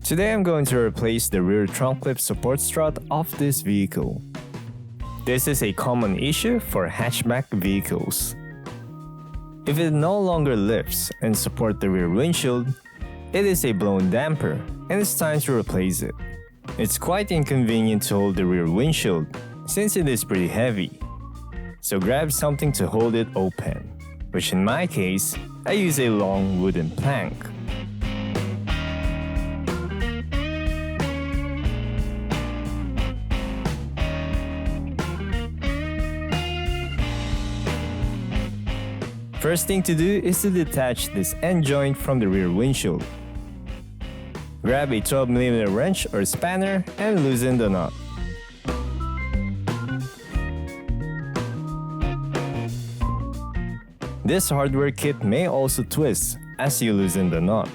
Today I'm going to replace the rear trunk clip support strut of this vehicle. This is a common issue for hatchback vehicles. If it no longer lifts and supports the rear windshield, it is a blown damper and it's time to replace it. It's quite inconvenient to hold the rear windshield since it is pretty heavy. So grab something to hold it open, which in my case, I use a long wooden plank. First thing to do is to detach this end joint from the rear windshield. Grab a 12mm wrench or spanner and loosen the nut. This hardware kit may also twist as you loosen the knot.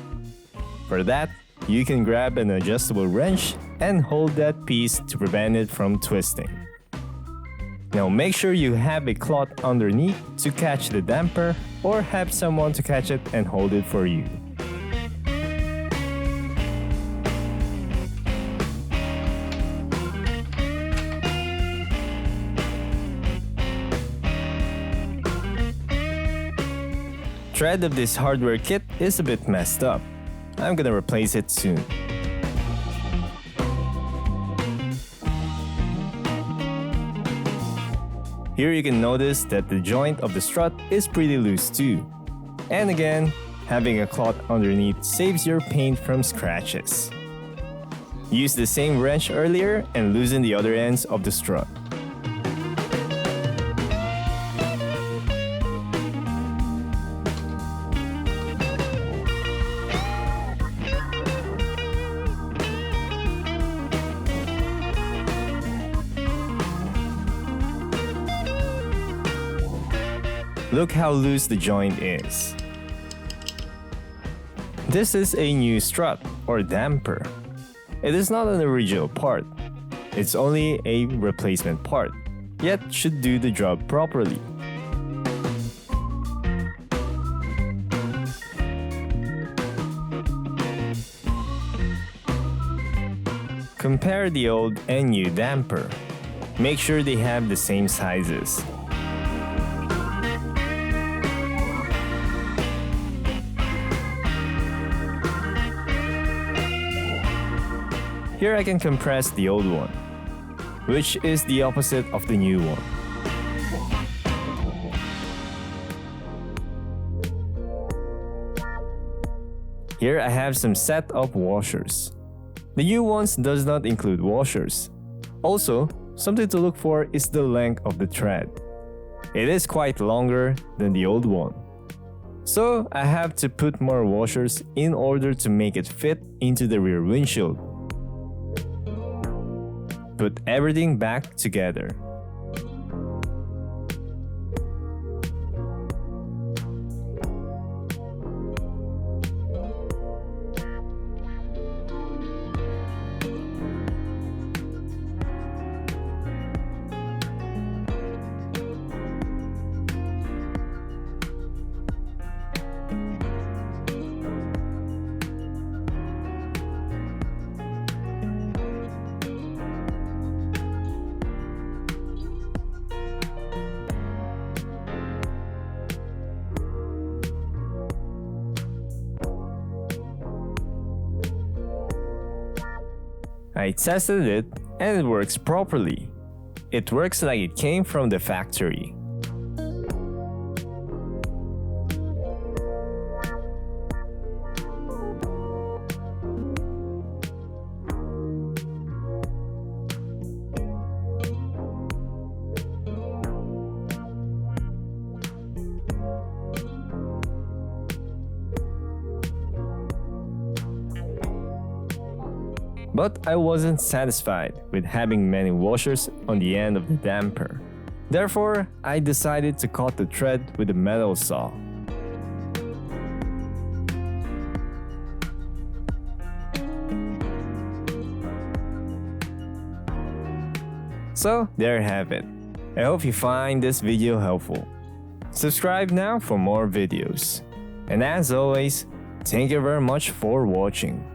For that, you can grab an adjustable wrench and hold that piece to prevent it from twisting. Now make sure you have a cloth underneath to catch the damper or have someone to catch it and hold it for you. Thread of this hardware kit is a bit messed up. I'm gonna replace it soon. Here you can notice that the joint of the strut is pretty loose too. And again, having a cloth underneath saves your paint from scratches. Use the same wrench earlier and loosen the other ends of the strut. Look how loose the joint is. This is a new strut or damper. It is not an original part. It's only a replacement part, yet should do the job properly. Compare the old and new damper. Make sure they have the same sizes. Here I can compress the old one, which is the opposite of the new one. Here I have some set of washers. The new ones does not include washers. Also, something to look for is the length of the thread. It is quite longer than the old one. So I have to put more washers in order to make it fit into the rear windshield. Put everything back together. I tested it and it works properly. It works like it came from the factory. But I wasn't satisfied with having many washers on the end of the damper. Therefore, I decided to cut the thread with a metal saw. So there you have it. I hope you find this video helpful. Subscribe now for more videos. And as always, thank you very much for watching.